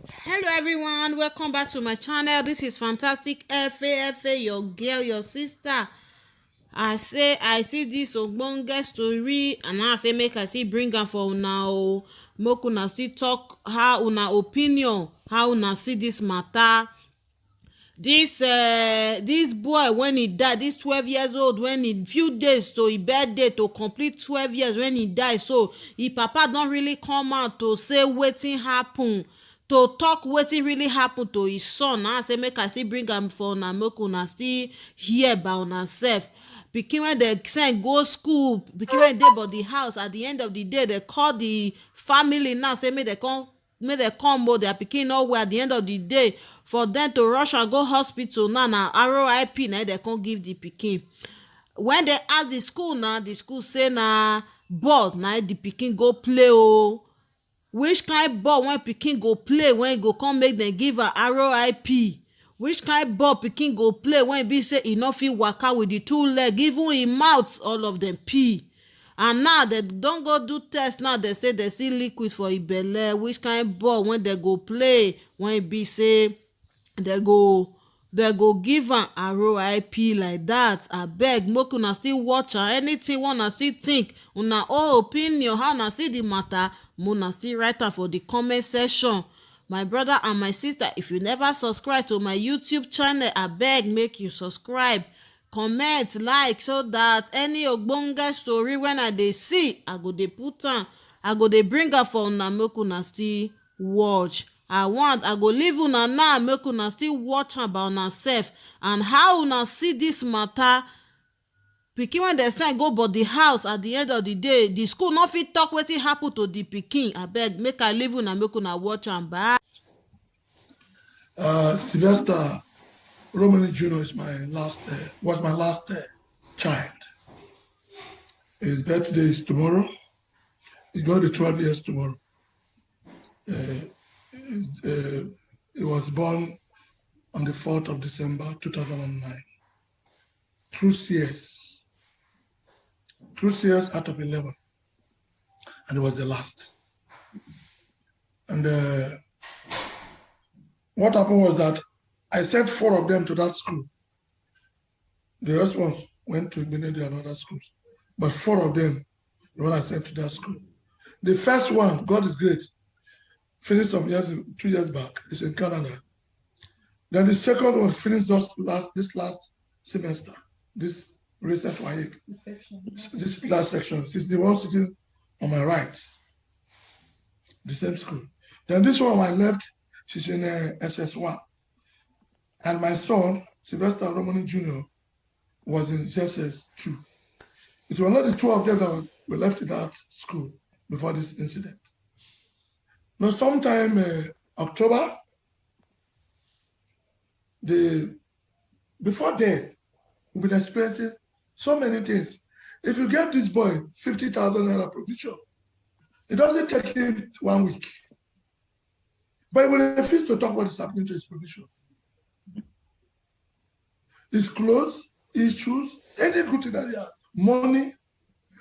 Hello everyone, welcome back to my channel. This is Fantastic FA, your girl, your sister. I see this ogbonge story and I say make I see bring am for una o. Make una still talk how una opinion, how una see this matter. This boy when he died, this 12 years old, when he few days to his birthday to complete 12 years when he died, so his papa don really come out to say wetin happen, to talk wetin really happen to his son. Now I say make I still bring am for una, make una still hear about una sef. Pikin wey dem send go school, pikin wey dey body house, at the end of the day dem call the family now say make dem come o, their pikin no well. At the end of the day, for dem to rush am go hospital now na RIP na dem come give the pikin. When dem ask the school now, the school say na ball na the pikin go play o. Which kind ball when pikin go play when e go come make dem give am RIP? Which kind ball pikin go play when e be say e no fit waka with the two leg, even im mouth all of dem pee? And now dem don go do test, now dem say dem see liquid for im belle. Which kind ball when dem go play when e be say dem go give am RIP like that? Abeg make una still watch am. Anything wey una still think, una own opinion, how una see the matter, make una still write am for the comment section. My brother and my sister, if you never subscribe to my YouTube channel, abeg make you subscribe, comment, like, so that any ogbonge story when I dey see, I go dey put am, I go dey bring am for una, make una still watch. I go leave una now, make una still watch am about una sef and how una see this matter. Pikin wey dem send go body house, at the end of the day the school no fit talk wetin happen to the pikin. Abeg make I leave una, make una watch am. Bye. Sylvester Oromoni Jr. was my last child. His birthday is tomorrow. He's going to be 12 years tomorrow. He was born on the 4th of December 2009. Through CS out of 11. And it was the last. And what happened was that I sent 4 of them to that school. The rest ones went to Benedict and other schools. But 4 of them, the one I sent to that school. The first one, God is great, finished 2 years back. It's in Canada. Then the second one finished this last semester, this recent YA, this last section. She's the one sitting on my right, the same school. Then this one on my left, she's in SS1. And my son, Sylvester Oromoni Jr., was in SS2. It was not the 2 of them that were left in that school before this incident. Now, sometime October, before then, we've been experiencing so many things. If you give this boy 50,000 naira provision, it doesn't take him 1 week. But he will refuse to talk what is happening to his provision. His clothes, his shoes, any good thing that he has, money.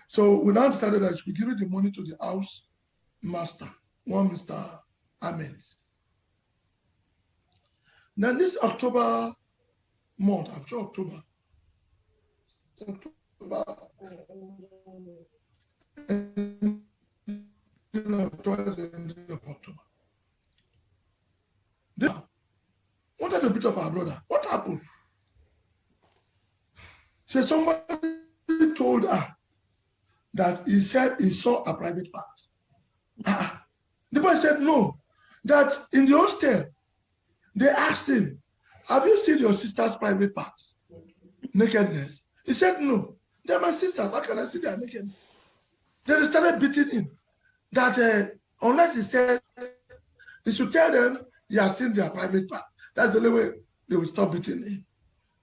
So we now decided that we give the money to the house master, one Mr. Ahmed. Then this October month, October, towards the end of October. They wanted to beat up our brother. What happened? So somebody told her that he said he saw a private part. The boy said no, that in the hostel, they asked him, have you seen your sister's private parts? Nakedness. He said no, they're my sisters, how can I see their nakedness? Then they started beating him, that unless he said, he should tell them he has seen their private part. That's the only way they will stop beating him.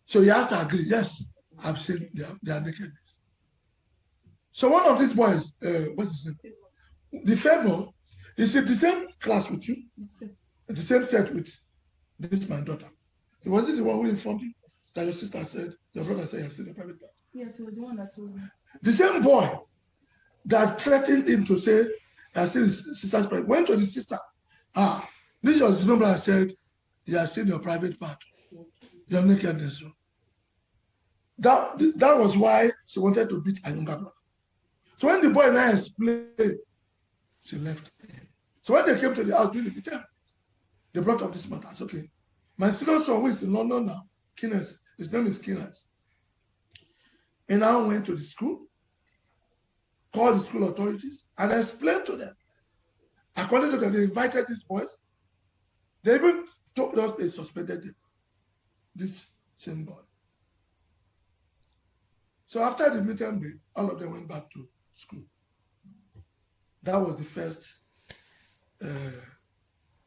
So you have to agree, yes, I've seen their nakedness. So one of these boys, what's his name? The Favor, is in the same class with you, the same set with this my daughter. It wasn't the one who informed you that your sister said, your brother said you have seen the private part. Yes, it was the one that told me. The same boy that threatened him to say he has seen his sister's private went to the sister. This was the number I said, you have seen your private part, your nakedness. That was why she wanted to beat her younger brother. So when the boy and I explained, she left him. So when they came to the house doing the meeting, they brought up this matter. I said, okay, my senior son who is in London now, Kenneth, his name is Kenneth. And now went to the school, called the school authorities, and explained to them. According to them, they invited these boys. They even told us they suspended them, this same boy. So after the meet and greet, all of them went back to school. That was the first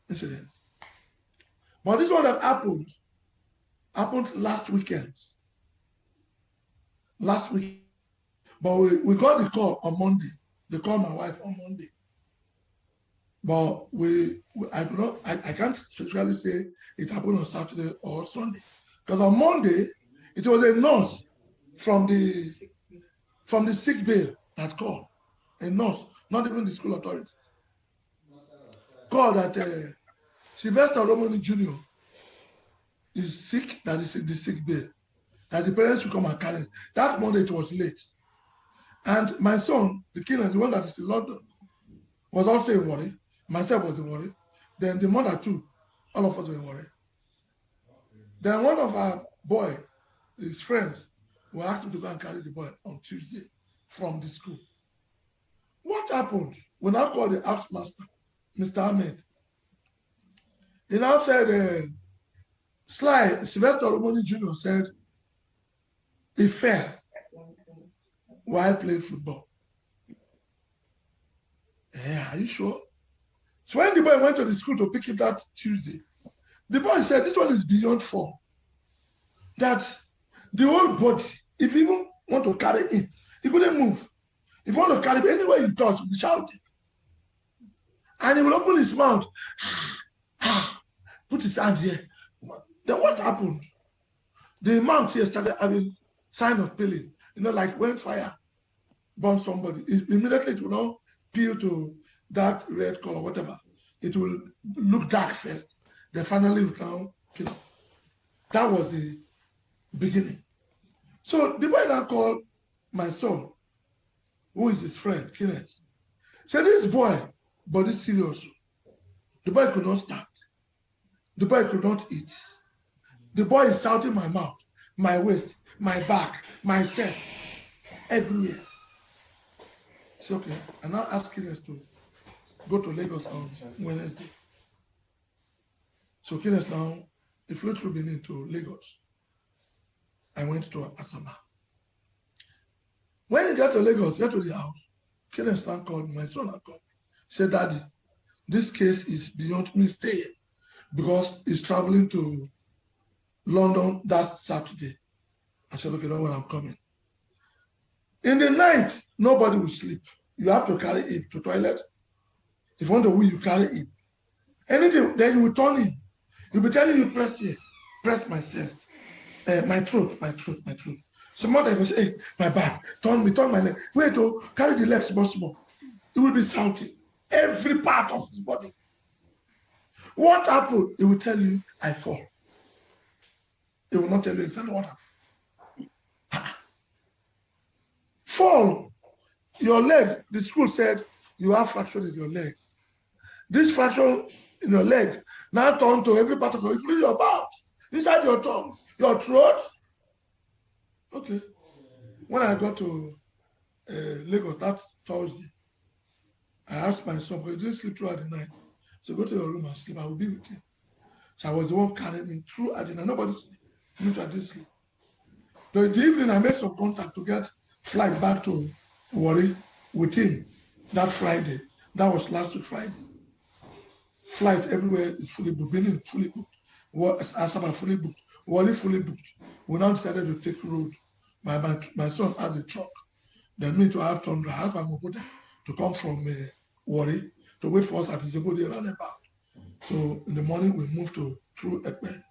incident. But this one that happened last weekend. Last week. But we got the call on Monday. They called my wife on Monday. But I can't specifically say it happened on Saturday or Sunday. Because on Monday, it was a nurse from the sick bay that called. A nurse, not even the school authorities. Called that SYLVESTER OROMONI JR is sick, that is in the sick bay. That the parents should come and carry him. That Monday it was late. And my son, the kid, the one that is in London, was also in worry. Myself was in worry. Then the mother too, all of us were in worry. Then one of our boy, his friends, we asked him to go and carry the boy on Tuesday from the school. What happened? We now called the house master, Mr. Ahmed. He now said, SYLVESTER OROMONI JR said he fell while playing football. Yeah, are you sure? So when the boy went to the school to pick him that Tuesday, the boy said, this one is beyond form. That the whole body, if you even want to carry him, he couldn't move. If you want to carry him, anywhere he touch, he'll be shouting. And he will open his mouth, put his hand here. Then what happened? The mouth here started having sign of peeling. You know, like when fire burns somebody, immediately it will not peel to that red color, whatever. It will look dark first. Then finally it will now kill off. That was the beginning. So the boy now called my son, who is his friend, Kenneth. Said, this boy, body serious. The boy could not stand. The boy could not eat. The boy is shouting my mouth, my waist, my back, my chest, everywhere. It's okay. I now asked Kenneth to go to Lagos on Wednesday. So Kenneth now, he flew through Benin to Lagos. I went to Asaba. When he got to Lagos, got to the house, Kenneth now called me, my son called me. Said, Daddy, this case is beyond me staying because he's traveling to London that Saturday. I said, okay, don't worry, I'm coming. In the night, nobody will sleep. You have to carry him to toilet. If you want to wee, you carry him. Anything, then you will turn him. He'll be telling you, press here, press my chest, my throat. Some more time will say, hey, my back, turn my leg. Wait, carry the leg small. He will be shouting every part of his body. What happened? He will tell you, I fall. He will not tell you exactly what happened. Fall. Your leg, the school said you have fracture in your leg. This fracture in your leg now turn to every part of your, including your mouth, inside your tongue, your throat. Okay. When I got to Lagos that Thursday, I asked my son, because he didn't sleep throughout the night. So go to your room and sleep. I will be with him. So I was the one carrying him throughout the night. Nobody sleep. Me too, I didn't sleep. So in the evening, I made some contact to get flight back to Warri with him that Friday. That was last week Friday. Flights everywhere is fully booked. Benin fully booked. Asaba fully booked. Warri fully booked. We now decided to take road. My son has a truck. Then me to have Tundra. I have my Mokoda to come from Warri to wait for us at Izebode roundabout. So in the morning we moved through Ekpe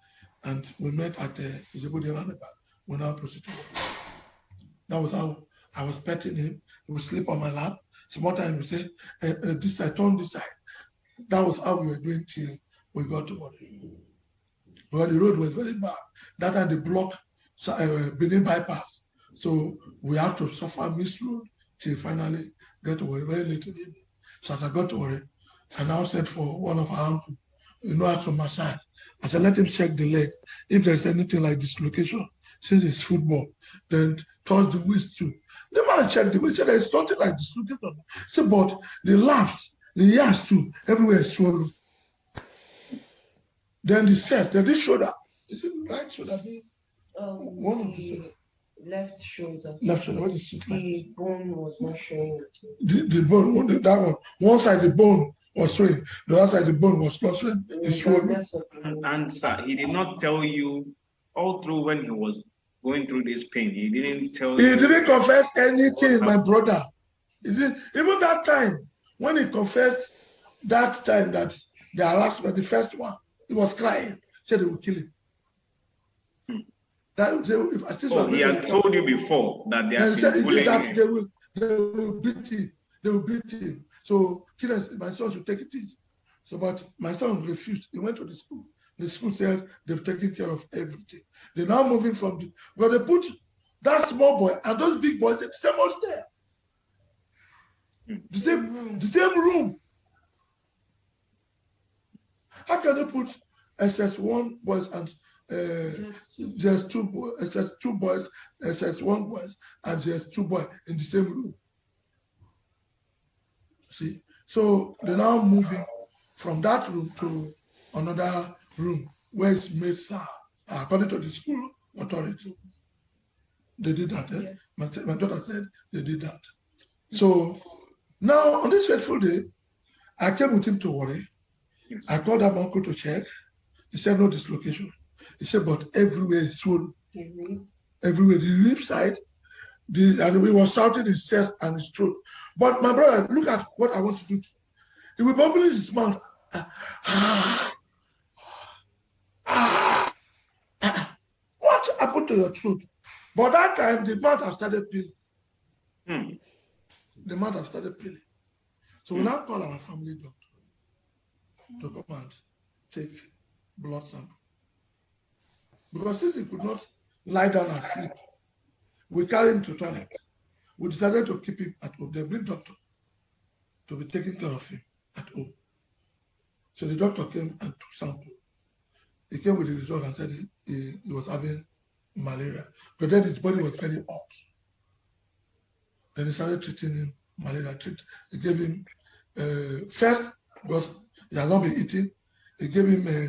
and we met at Izebode roundabout. We now proceed to work. That was how I was petting him. He would sleep on my lap. Some more time he would say, this side, turn this side. That was how we were doing till we got to Warri. But the road was very bad. That time they blocked Benin bypass. So we have to suffer miss road till finally get to Warri very late in the evening. So as I got to Warri, I now said for one of our uncle, how to massage. I said, let him check the leg. If there's anything like dislocation, since it's football, then toss the waist too. The man checked the waist, said there's something like dislocation. I said, but the laps, the ears too, everywhere is swollen. Then the chest, then this shoulder. Is it right shoulder? One of the shoulder. Left shoulder. Left shoulder. What is it? The bone was not showing. The bone, that one. One side the bone was showing, the other side the bone was not showing. It's swollen. And sir, he did not tell you all through when he was going through this pain. He didn't tell you. He didn't confess anything, my brother. Even that time, when he confessed that time that the harassment, the first one, he was crying. Said they will kill him. He had told you before that they have been bullying him. They will beat him. They will beat him. So my son should take it easy. So, but my son refused. He went to the school. The school said they've taken care of everything. They're now moving from but they put that small boy and those big boys in the same hostel. The same room. How can they put SS1 boys and just two boys, SS2 boys, SS1 boys, and just two boys in the same room? See? So they're now moving from that room to another room where it's made according to the school authority. They did that. Eh? Yes. My daughter said they did that. So now on this fateful day, I came with him to Warri. Yes. I called up uncle to check. He said no dislocation. He said, but everywhere is swollen. Mm-hmm. Everywhere, the rib side, and we were shouting his chest and his throat. But my brother, look at what I want to do. He will open his mouth. What happened to your throat? But that time, the mouth have started peeling. The mouth have started peeling. So we now call our family doctor to come and take blood sample. Because since he could not lie down and sleep, we carried him to toilet. We decided to keep him at home. They bring doctor to be taking care of him at home. So the doctor came and took sample. He came with the result and said he was having malaria. But then his body was very hot. Then he started treating him malaria. He gave him first, because he has not been eating, he gave him a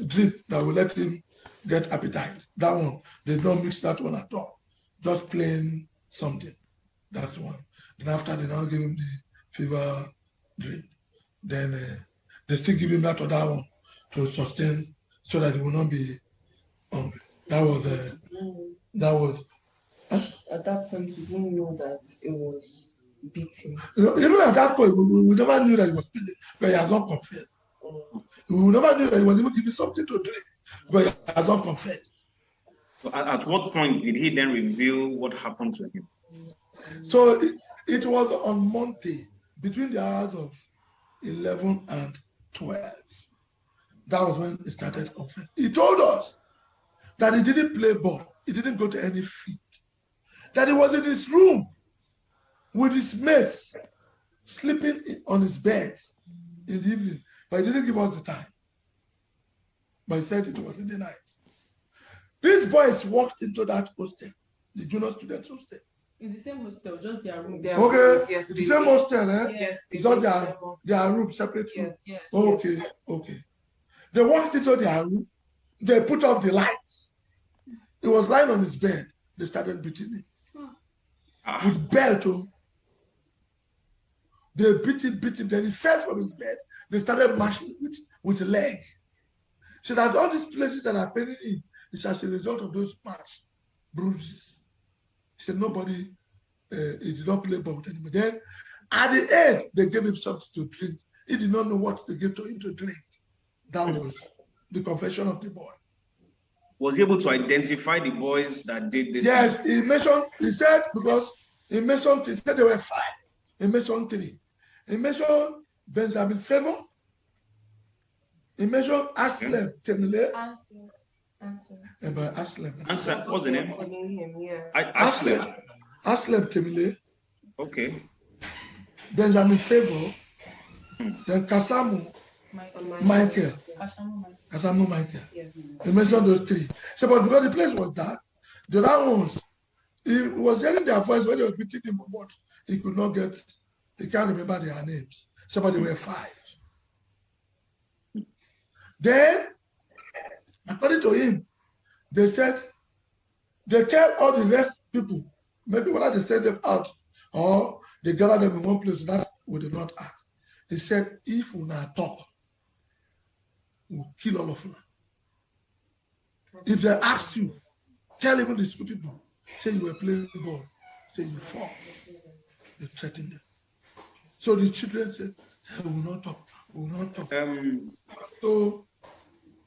drip that will let him get appetite. That one, they don't mix that one at all. Just plain something. That's one. Then after, they now give him the fever drip. Then they still give him that other one to sustain so that he will not be hungry. That was. At that point, we didn't know that it was beating. Even at that point, we never knew that he was beating, but he has not confessed. We never knew that he was even giving something to drink, but he has not confessed. So at what point did he then reveal what happened to him? So it was on Monday, between the hours of 11 and 12. That was when he started confessing. He told us that he didn't play ball. He didn't go to any field. That he was in his room with his mates, sleeping on his bed in the evening. But he didn't give us the time. But he said it was in the night. These boys walked into that hostel, the junior students hostel. In the same hostel, just their room. Okay, yes, the same hostel, eh? Yes. It's just their room, separate room. Yes. Okay, okay. They walked into their room, they put off the lights. He was lying on his bed. They started beating him. With belt. They beat him. Then he fell from his bed. They started mashing with a leg. So that all these places that are paining him is as a result of those smash bruises. He said nobody, he did not play ball with anybody. Then at the end, they gave him something to drink. He did not know what they gave to him to drink. That was the confession of the boy. Was he able to identify the boys that did this? Yes, he said, because he mentioned there were 5. He mentioned 3. He mentioned Benjamin Favor, He mentioned Aslem Temile. Answer. Aslem. Answer. That's What's the what name? calling him, yeah. Aslem Temile. Okay. Benjamin Favor. Then Kasamu Michael. Kasamu Michael. Yeah. He mentioned those three. So, but because the place was dark, the other ones, he was hearing their voice when they were meeting him, but he could not get, he can't remember their names. So, but they were 5. Then, according to him, they said, they tell all the rest people, maybe whether they send them out or they gather them in one place, that we did not ask. He said, if we not talk, we'll kill all of you. If they ask you, tell even the school people, say you were playing ball, say you fall. They threaten them. So the children said, we will not talk, we will not talk. So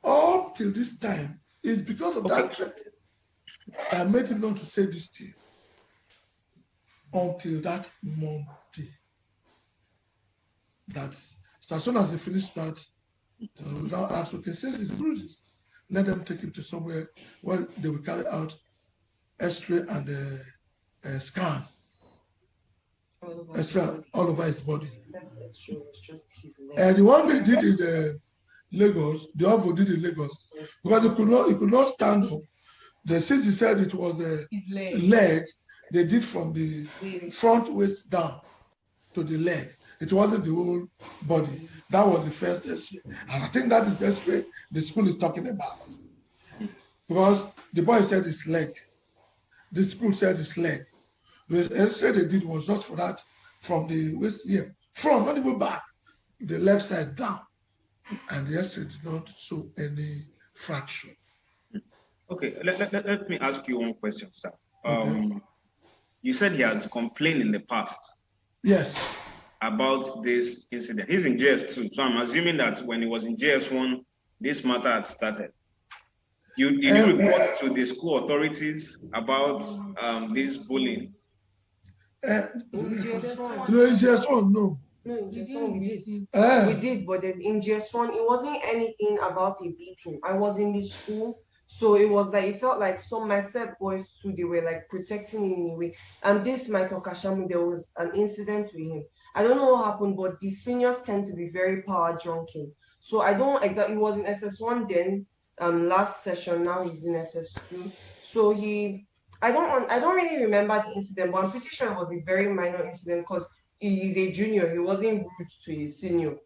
up till this time, it's because of that threat that made him not to say this thing until that Monday. That's so as soon as they finish that, they will now ask, okay, since it's bruises, let them take him to somewhere where they will carry out X-ray and scan. X-ray all over his body. That's true. It's just his leg. And the one they did in Lagos, the other did in Lagos, because he could not stand up. Since he said it was a leg, they did from the front waist down to the leg. It wasn't the whole body. That was the first X-ray. And I think that is the X-ray the school is talking about. Because the boy said his leg. The school said his leg. The X-ray they did was just for that, from the waist here, front, not even back, the left side down. And the X-ray did not show any fracture. Okay, let me ask you one question, sir. Okay. You said he had complained in the past. Yes. About this incident. He's in JS2, so I'm assuming that when he was in JS1, this matter had started. Did you report to the school authorities about this bullying? In JS1. No, in JS1, no. No, in JS1 we did. Eh. We did, but then in JS1, it wasn't anything about a beating. I was in the school, so it was like, it felt like some my set boys too, they were like protecting him in a way. And this Michael Kashamu, there was an incident with him. I don't know what happened, but the seniors tend to be very power drunken. So I don't exactly, he was in SS1 then, last session, now he's in SS2. So I don't really remember the incident, but I'm pretty sure it was a very minor incident because he is a junior. He wasn't rude to his senior.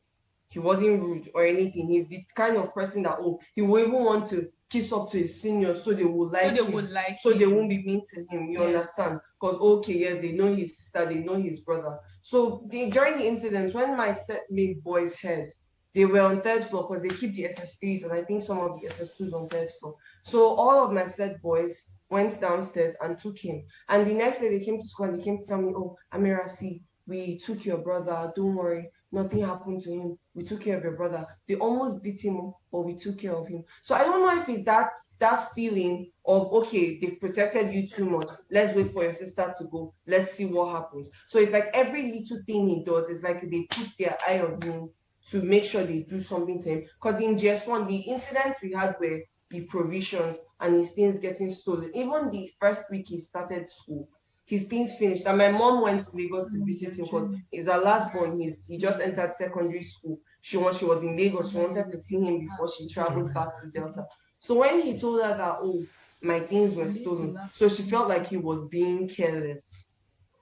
He wasn't rude or anything. He's the kind of person that he will even want to kiss up to his senior so they would like him. So they won't be mean to him. You understand? Because yes, they know his sister, they know his brother. So during the incident, when my set mate boys heard, they were on 3rd floor because they keep the SS3s and I think some of the SS2s on 3rd floor. So all of my set boys went downstairs and took him. And the next day they came to school and they came to tell me, oh, Amira, see, we took your brother, don't worry, nothing happened to him, we took care of your brother. They almost beat him, but we took care of him. So I don't know if it's that feeling of, okay, they've protected you too much, let's wait for your sister to go, let's see what happens. So it's like every little thing he does is like they put their eye on him to make sure they do something to him. Because in JS1, the incidents we had were the provisions and his things getting stolen. Even the first week he started school, his things finished. And my mom went to Lagos to visit him because he's her last born. He just entered secondary school. She was in Lagos. She wanted to see him before she traveled back to Delta. So when he told her that, oh, my things were stolen, so she felt like he was being careless.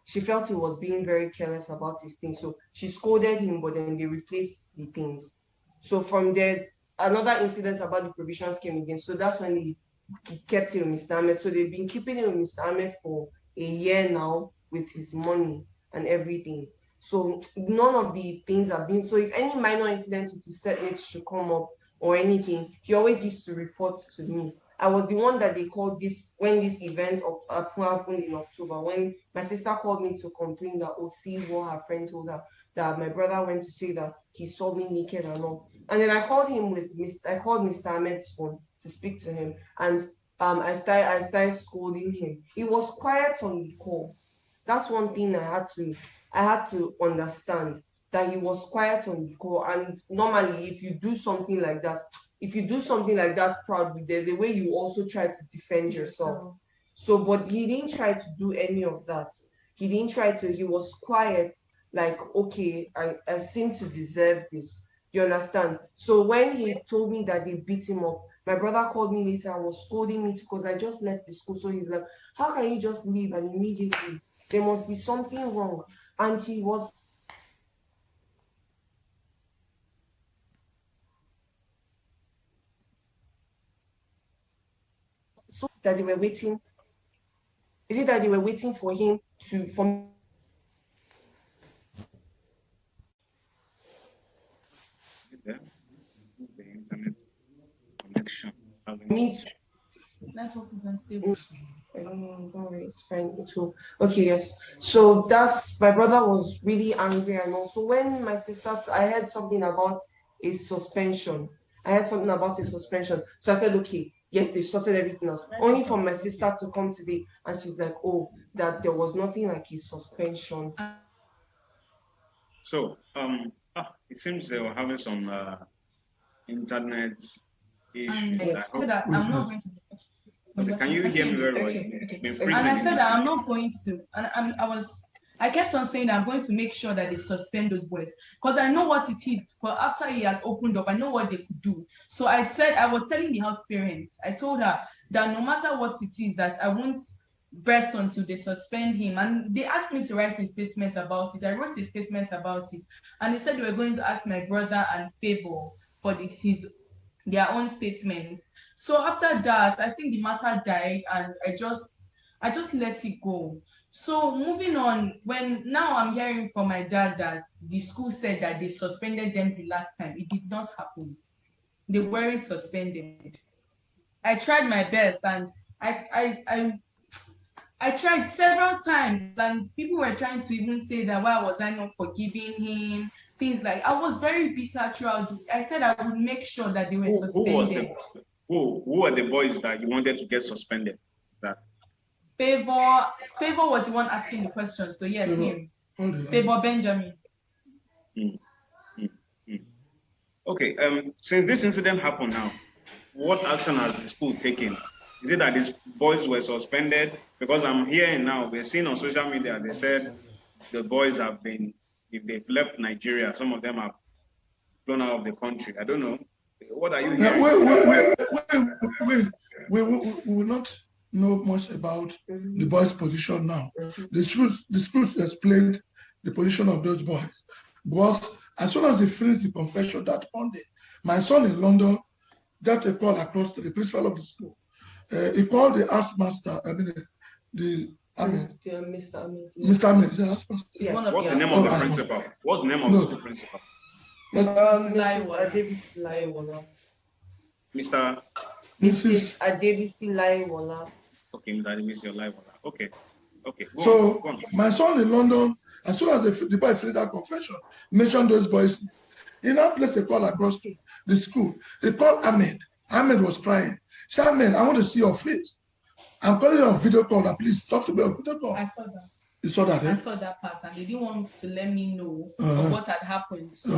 She felt he was being very careless about his things. So she scolded him, but then they replaced the things. So from there, another incident about the provisions came again. So that's when he kept him with Mr. Ahmed. So they've been keeping him with Mr. Ahmed for a year now with his money and everything. So none of the things have been. So if any minor incident with his setmates should come up or anything, he always used to report to me. I was the one that they called this when this event happened in October, when my sister called me to complain that, oh, see what her friend told her, that my brother went to say that he saw me naked and all. And then I called Mr. Ahmed's phone to speak to him. And I started scolding him. He was quiet on the call. That's one thing I had to understand. that he was quiet on the call. And normally, if you do something like that, proudly, there's a way you also try to defend yourself. So, but he didn't try to do any of that. He didn't try to, he was quiet, like, okay, I seem to deserve this. You understand? So when he told me that they beat him up, my brother called me later and was scolding me because I just left the school. So he's like, how can you just leave and immediately there must be something wrong? And he was so that they were waiting. Is it that they were waiting for him to for The internet connection. me to Network is unstable. I don't know, don't worry, it's fine. It will. Okay, yes. So that's my brother was really angry, and also when my sister, I heard something about a suspension. So I said, okay, yes, they sorted everything out. Only for my sister to come today, and she's like, oh, that there was nothing like a suspension. So, it seems they were having some internet issues. And I said that I'm not going to. Okay, can you hear me very well? Okay, It's okay. been Okay. And I freezing. said that I'm not going to. And I kept on saying that I'm going to make sure that they suspend those boys because I know what it is. But after he has opened up, I know what they could do. So I said, I was telling the house parents, I told her that no matter what it is, that I won't rest until they suspend him. And they asked me to write a statement about it. I wrote a statement about it. And they said they were going to ask my brother and Favor for their own statements. So after that, I think the matter died, and I just let it go. So moving on, when now I'm hearing from my dad that the school said that they suspended them the last time, it did not happen. They weren't suspended. I tried my best, and I I I I tried several times, and people were trying to even say that why was I not forgiving him? Things like I was very bitter throughout. I said I would make sure that they were suspended. Who were the boys that you wanted to get suspended? That Favor was the one asking the question. So yes, him. Favor Benjamin. mm, mm, mm. Okay. Since this incident happened now, what action has the school taken? Is it that these boys were suspended? Because I'm hearing now, we're seeing on social media, they said the boys have been, if they've left Nigeria, some of them have flown out of the country. I don't know. What are you hearing? We will not know much about the boys' position now. The schools explained the position of those boys. Because as soon as they finished the confession that Monday, my son in London got a call across to the principal of the school. He called the housemaster, Mr. Ahmed. Mr. Ahmed, the housemaster. Yeah. What's the name of the principal? What's the name of the school principal? Adebisi Laiwola. Mrs. Adebisi Laiwola. Okay, Mr. Adebisi Laiwola. Okay. Go on. My son in London, as soon as the boy finished that confession, mentioned those boys. He now placed a call across to the school. They called Ahmed. Ahmed was crying. He said, Ahmed, I want to see your face. I'm calling you on video call. Now, please talk to me on video call. I saw that. You saw that, eh? I saw that part, and they didn't want to let me know what had happened. So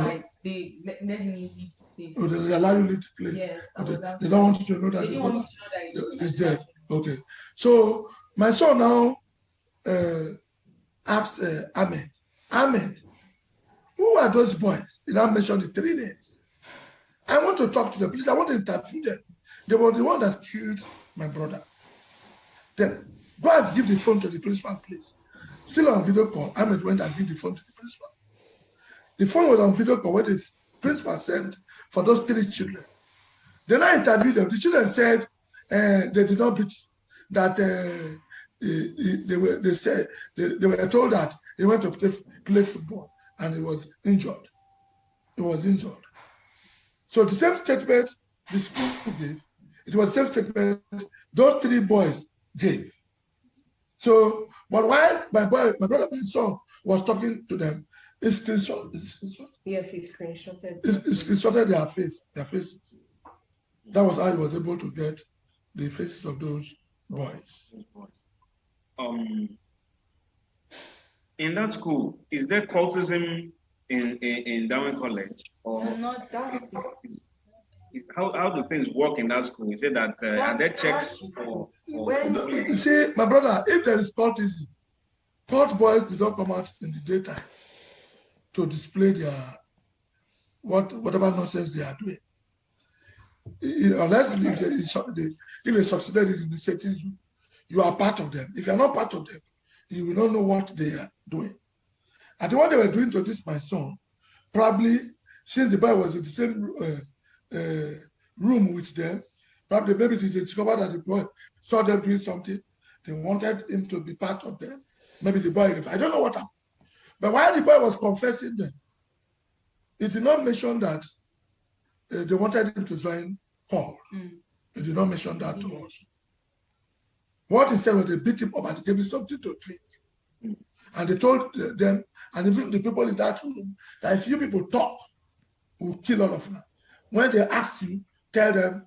they let me leave the place. Oh, they allow you to leave the place? Yes. They don't want you to know that. They didn't want me to know that it's dead. Okay. So my son now asked Ahmed, who are those boys? He now mentioned the 3 names. I want to talk to them. Please, I want to interview them. They were the one that killed my brother. Then go and give the phone to the principal, please. Still on video call, Ahmed went and gave the phone to the principal. The phone was on video call where the principal sent for those 3 children. Then I interviewed them. The children said they did not beat, that they were told that he went to play football and he was injured. He was injured. So the same statement the school gave, it was the same statement those 3 boys gave. So, but while my brother, my son was talking to them, he screenshot. Yes, he screenshotted. He screenshotted their faces. That was how he was able to get the faces of those boys. In that school, is there cultism in Darwin College, or Not That's how do things work in that school? You say that are there checks for when You see, my brother, if there is cultism, cult boys did not come out in the daytime to display their whatever nonsense they are doing. Unless if they succeeded in initiating you, you are part of them. If you are not part of them, you will not know what they are doing. And what they were doing to this my son, probably since the boy was in the same room with them, probably maybe they discovered that the boy saw them doing something. They wanted him to be part of them. Maybe the boy, I don't know what happened. But while the boy was confessing them, it did not mention that they wanted him to join Paul. They did not mention that to us. What he said was they beat him up and they gave him something to drink. And they told them, and even the people in that room, that if you people talk, we'll kill all of them. When they ask you, tell them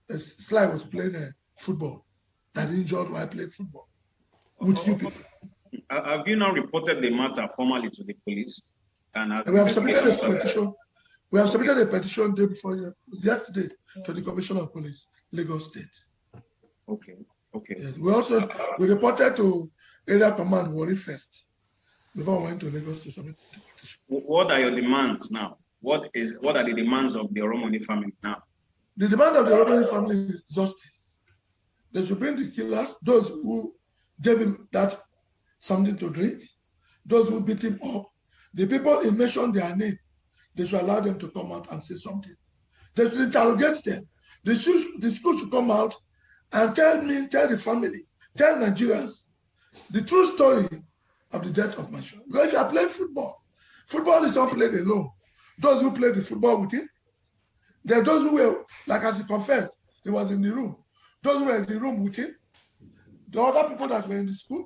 Sly was playing football, that he injured while playing football with you people. Have you now reported the matter formally to the police? And we have submitted a petition. We have submitted a petition day before yesterday to the Commissioner of Police, Lagos State. Okay. Okay. Yes. We reported to Area Command Warri first before we went to Lagos to submit the petition. What are your demands now? What are the demands of the Oromoni family now? The demand of the Oromoni family is justice. They should bring the killers, those who gave him that something to drink, those who beat him up. The people he mentioned their name, they should allow them to come out and say something. They should interrogate them. The school should come out and tell the family, tell Nigerians the true story of the death of my son. Because if you are playing football, football is not played alone. Those who played the football with him, there are those who were, like as he confessed, he was in the room. Those who were in the room with him, the other people that were in the school,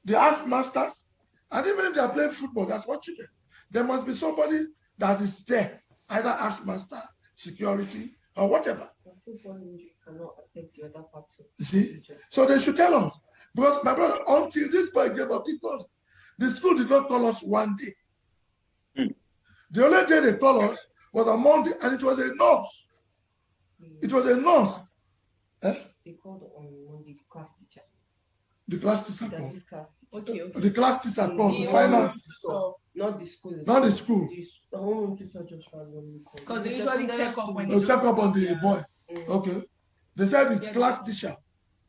the house masters, and even if they are playing football, that's what you do. There must be somebody that is there, either house master, security, or whatever. football injury cannot affect the other party. You see? So they should tell us. Because my brother, until this boy gave up, because the school did not call us one day. The only day they called us was on Monday, and it was a nurse. It was a nurse. They called on Monday the class teacher. The class teacher called. Okay. The class teacher called to find out. Not the school. Not the school. The home teacher just randomly called. Because they usually check up when they check up on the boy. Okay. They said it's class teacher.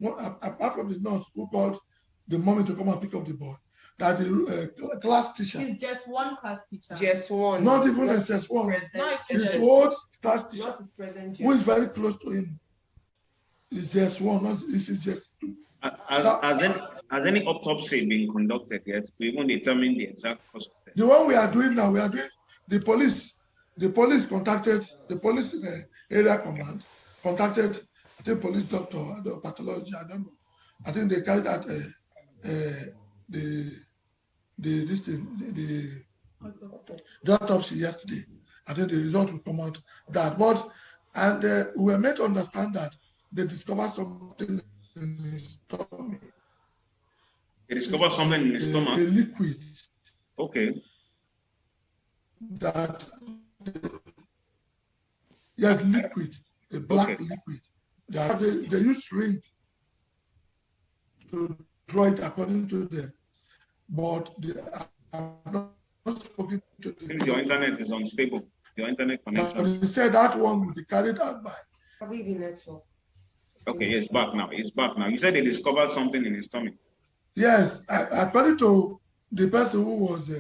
Apart from the nurse who called the mommy to come and pick up the boy, that the class teacher. It's just one class teacher. Just one. Not even SS1. His old class teacher, who is very close to him, is just one. Not is just two. Has any autopsy been conducted yet to even determine the exact cause of death? The one we are doing now, the police. The police contacted the police area command, contacted I think police doctor, the pathology, I don't know. I think they carried out the autopsy yesterday. I think the result will come out that. We were made to understand that they discovered something in his stomach. They discovered something in his stomach? A liquid. Okay. Yes, liquid, a black liquid. They use syringe to draw it according to them, but they are not spoken to them. Since your internet is unstable, your internet connection. But they said that one will be carried out by. Probably the network. Okay, it's back now. It's back now. You said they discovered something in his stomach. Yes, according to the person who was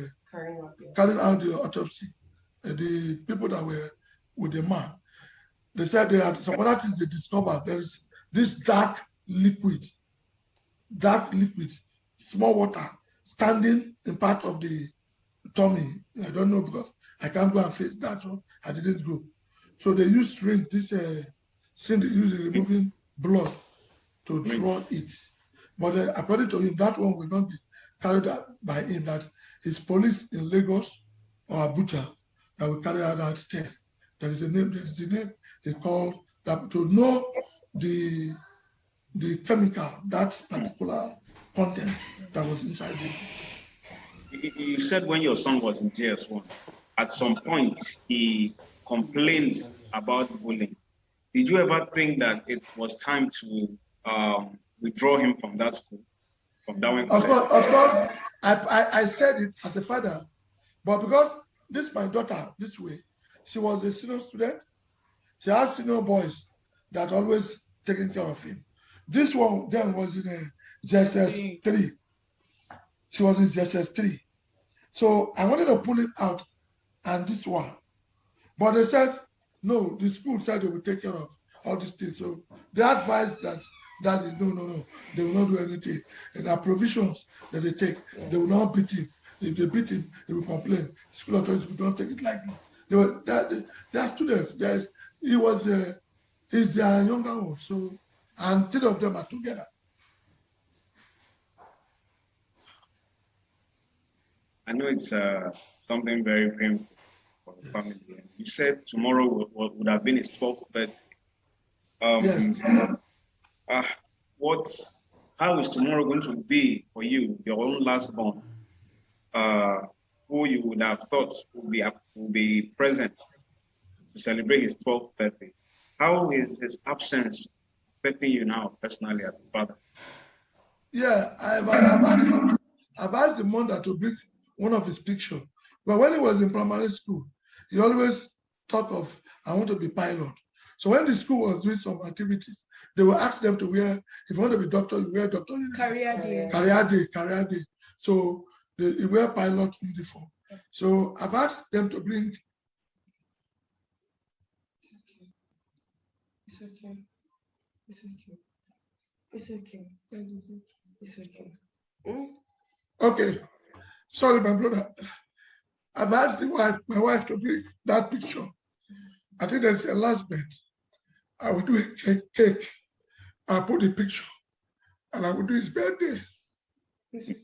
carrying out the autopsy, the people that were with the man, they said they had some other things they discovered. There is this dark liquid, small water, standing in part of the tummy. I don't know because I can't go and face that one. I didn't go. So they use syringe, syringe they use in removing blood to draw it. But according to him, that one will not be carried out by him, that his police in Lagos or Abuja that will carry out that test. That is the name they call that to know the chemical, that particular content that was inside the system. You said when your son was in JS1, at some point he complained about bullying. Did you ever think that it was time to withdraw him from that school, from Darwin College? Of course, I said it as a father, but because this my daughter this way, she was a senior student. She has senior boys that always taking care of him. This one then was in a JSS 3. She was in JSS 3. So I wanted to pull it out and this one. But they said, no, the school said they will take care of all these things. So they advised that no, they will not do anything. And there are provisions that they take. They will not beat him. If they beat him, they will complain. School authorities will not take it lightly. They are students. He's their younger one. So, and 3 of them are together. I know it's something very painful for the family. You said tomorrow would have been his 12th birthday. Yes. How is tomorrow going to be for you, your own last born, who you would have thought will be present to celebrate his 12th birthday? How is his absence affecting you now personally as a father? Yeah, I've asked the mother to bring one of his pictures. But when he was in primary school, he always thought of, I want to be pilot. So when the school was doing some activities, they will ask them to wear, if you want to be doctor, you wear doctor uniform. Career day. So they wear pilot uniform. So I've asked them to bring. It's okay. It's okay. It's okay. It's okay. Okay. Sorry, my brother. I've asked my wife to bring that picture. I think that's a last bet. I will do a cake. I'll put the picture and I will do his birthday. It's okay.